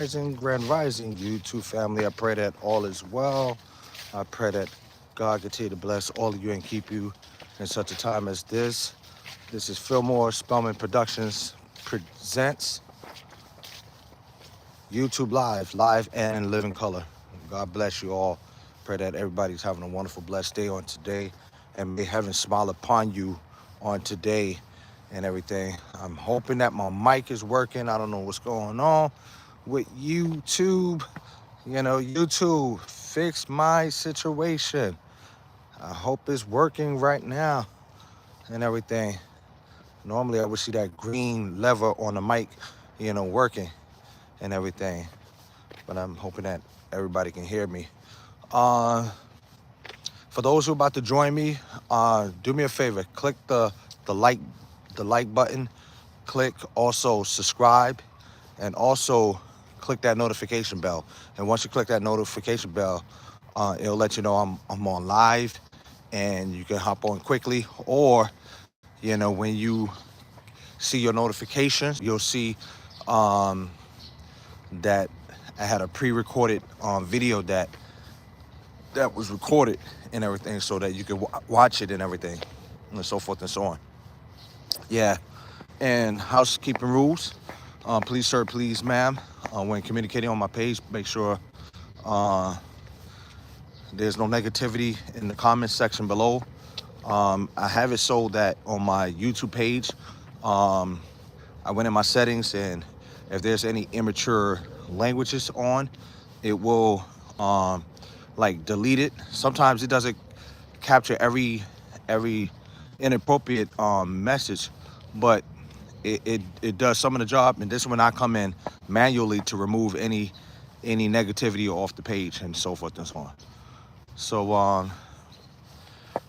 Grand Rising, YouTube family. I pray that all is well. I pray that God continue to bless all of you and keep you in such a time as this. This is Filmore Spellman Productions presents YouTube live and living color. God bless you all. Pray that everybody's having a wonderful, blessed day on today, and may heaven smile upon you on today and everything. I'm hoping that my mic is working. I don't know what's going on with YouTube. YouTube, fix my situation. I hope it's working right now and everything. Normally I would see that green lever on the mic, working and everything. But I'm hoping that everybody can hear me. For those who are about to join me, do me a favor, click the like button, click also subscribe, and also click that notification bell. And once you click that notification bell, it'll let you know I'm on live, and you can hop on quickly. Or when you see your notifications, you'll see that I had a pre-recorded video that was recorded and everything, so that you can watch it and everything, and so forth and so on. Yeah. And housekeeping rules, please sir, please ma'am, when communicating on my page, make sure there's no negativity in the comments section below. I have it so that on my YouTube page, I went in my settings, and if there's any immature languages on, it will like delete it. Sometimes it doesn't capture every inappropriate message, but it does some of the job. And this one I come in manually to remove any negativity off the page and so forth and so on. So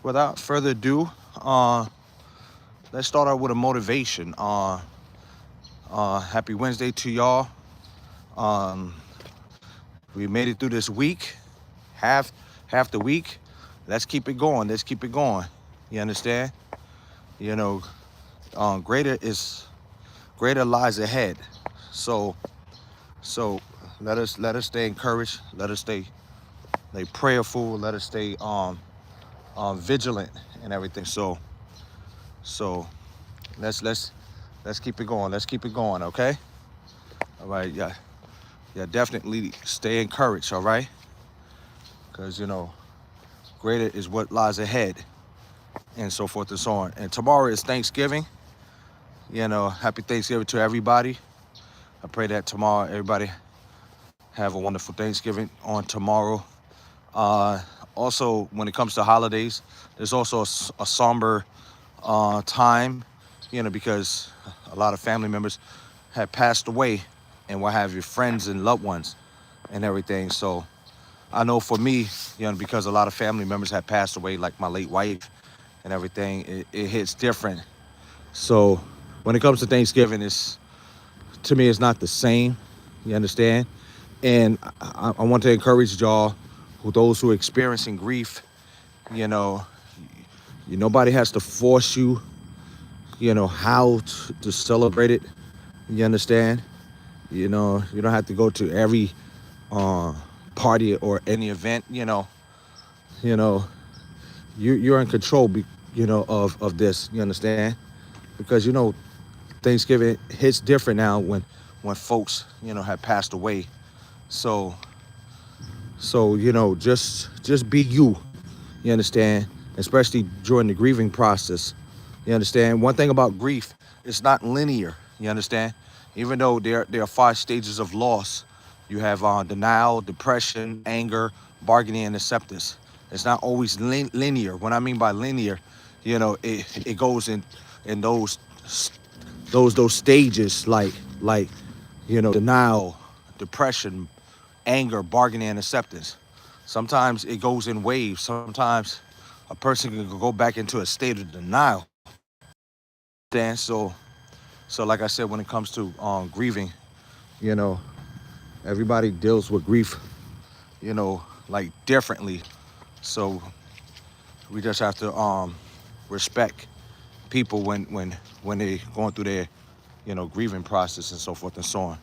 without further ado, let's start out with a motivation. Happy Wednesday to y'all. We made it through this week, half the week. Let's keep it going. Let's keep it going. You understand? Greater lies ahead. So let us stay encouraged. Let us stay prayerful. Let us stay vigilant and everything. So let's keep it going. Let's keep it going. Okay. All right. Yeah. Definitely stay encouraged. All right. Because greater is what lies ahead, and so forth and so on. And tomorrow is Thanksgiving. Happy Thanksgiving to everybody. I pray that tomorrow everybody have a wonderful Thanksgiving on tomorrow. Also, when it comes to holidays, there's also a somber time, because a lot of family members have passed away, and what have your friends and loved ones and everything. So I know for me, because a lot of family members have passed away, like my late wife and everything, it hits different. So when it comes to Thanksgiving, to me, it's not the same. You understand? And I want to encourage y'all, those who are experiencing grief, nobody has to force you, how to celebrate it. You understand? You don't have to go to every party or any event. You're in control, of this. You understand? Because Thanksgiving hits different now when folks have passed away. So just be you. You understand? Especially during the grieving process. You understand? One thing about grief, it's not linear. You understand? Even though there are 5 stages of loss, you have denial, depression, anger, bargaining, and acceptance. It's not always linear. What I mean by linear, it goes in those stages, like denial, depression, anger, bargaining, and acceptance. Sometimes it goes in waves. Sometimes a person can go back into a state of denial. Then so like I said, when it comes to grieving, everybody deals with grief, like differently. So we just have to respect people when they going through their grieving process and so forth and so on.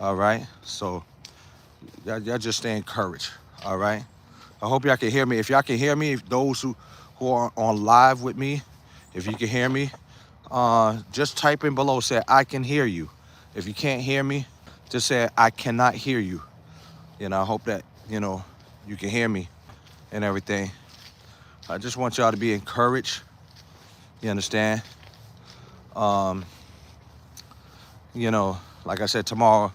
All right. So y'all just stay encouraged. All right. I hope y'all can hear me. If y'all can hear me, if those who are on live with me, if you can hear me, just type in below, say I can hear you. If you can't hear me, just say I cannot hear you. I hope that, you can hear me and everything. I just want y'all to be encouraged. You understand? Um, like I said, tomorrow,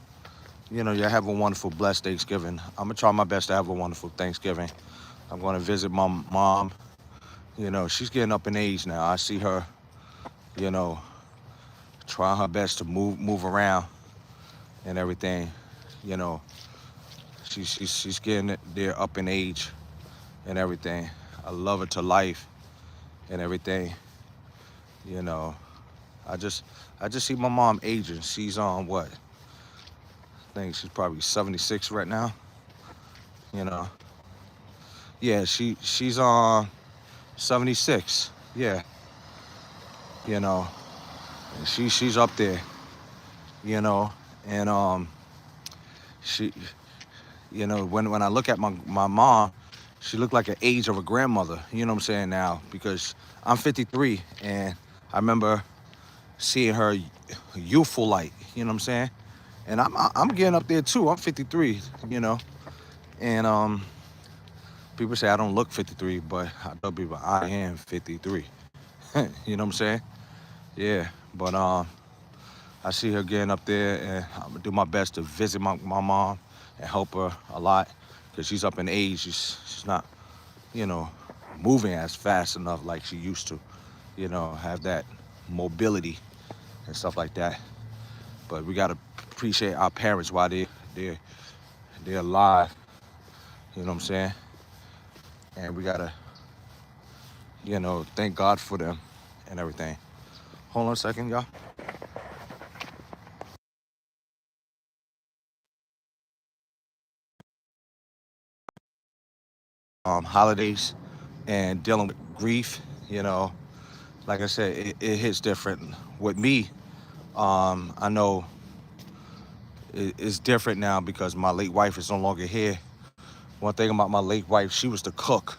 y'all have a wonderful, blessed Thanksgiving. I'm gonna try my best to have a wonderful Thanksgiving. I'm gonna visit my mom. She's getting up in age now. I see her, you know, trying her best to move around and everything. You know, she's getting there up in age and everything. I love her to life and everything. You know, I just see my mom aging. She's on what? I think she's probably 76 right now. You know, yeah, she's on 76. Yeah, you know, and she's up there. You know, and she, when I look at my mom, she looked like an age of a grandmother. You know what I'm saying now? Because I'm 53, and I remember seeing her youthful light. You know what I'm saying? And I'm getting up there too. I'm 53. And people say I don't look 53, but I tell people I am 53. You know what I'm saying? Yeah. But I see her getting up there, and I'm gonna do my best to visit my mom and help her a lot, because she's up in age. She's not, you know, moving as fast enough like she used to, have that mobility and stuff like that. But we gotta appreciate our parents while they're alive. You know what I'm saying? And we gotta, thank God for them and everything. Hold on a second, y'all. Holidays and dealing with grief, like I said, it hits different. With me, I know it's different now because my late wife is no longer here. One thing about my late wife, she was the cook.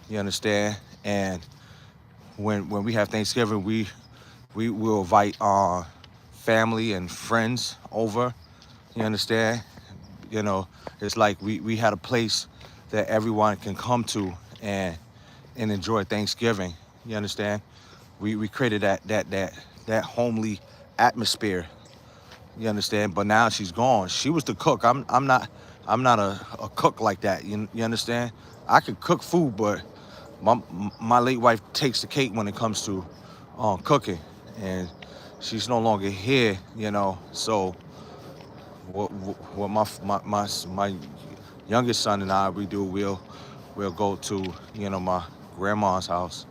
You understand? And when we have Thanksgiving, we will invite family and friends over. You understand? You know, it's like we had a place that everyone can come to and enjoy Thanksgiving. You understand? We created that homely atmosphere. You understand? But now she's gone. She was the cook. I'm not a cook like that. You understand? I could cook food, but my late wife takes the cake when it comes to cooking, and she's no longer here. So what my youngest son and I we do, we'll go to my grandma's house,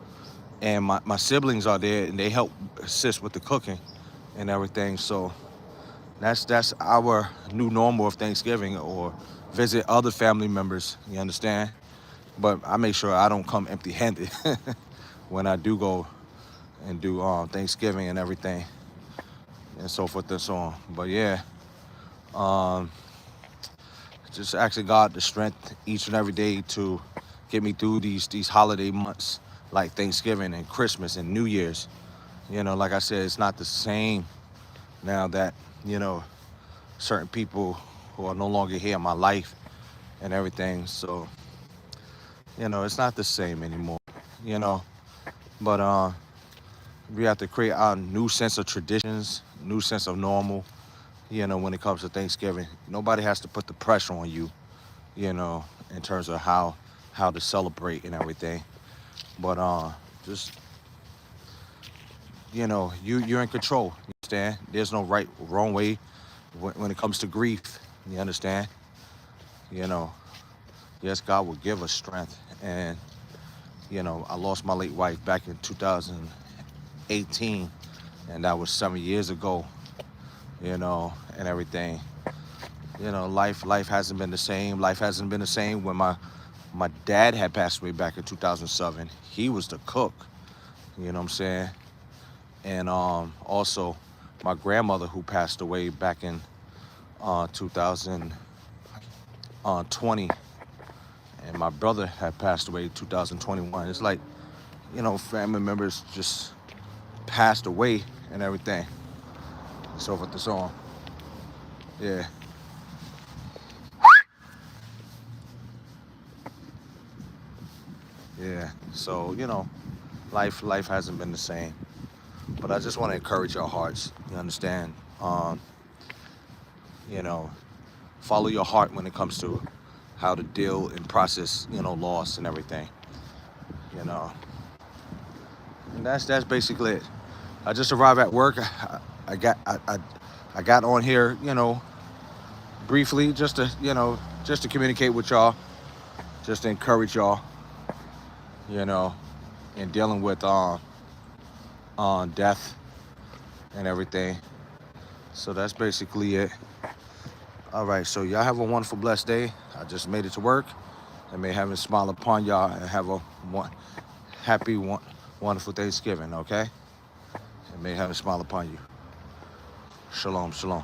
and my siblings are there, and they help assist with the cooking and everything. So that's our new normal of Thanksgiving, or visit other family members. You understand? But I make sure I don't come empty-handed when I do go and do Thanksgiving and everything, and so forth and so on. But yeah, um, just asking God the strength each and every day to get me through these holiday months like Thanksgiving and Christmas and New Year's. Like I said, it's not the same now that certain people who are no longer here in my life and everything. So it's not the same anymore. You know, but we have to create our new sense of traditions, new sense of normal. When it comes to Thanksgiving, nobody has to put the pressure on you. In terms of how to celebrate and everything. But just you're in control. You understand? There's no right or wrong way when it comes to grief. You understand? You know, yes, God will give us strength. And I lost my late wife back in 2018, and that was 7 years ago. And everything. Life hasn't been the same. Life hasn't been the same when my dad had passed away back in 2007. He was the cook. You know what I'm saying? And also my grandmother, who passed away back in 2020, and my brother had passed away 2021. It's like, family members just passed away and everything. So forth and so on. Yeah. Yeah. So, life hasn't been the same. But I just want to encourage your hearts. You understand? You know, follow your heart when it comes to how to deal and process, loss and everything. You know. And that's basically it. I just arrived at work. I got on here, briefly just to communicate with y'all, just to encourage y'all, you know, in dealing with death and everything. So that's basically it. All right, so y'all have a wonderful, blessed day. I just made it to work, and may heaven smile upon y'all and have a happy, wonderful Thanksgiving, okay? And may heaven smile upon you. Shalom, shalom.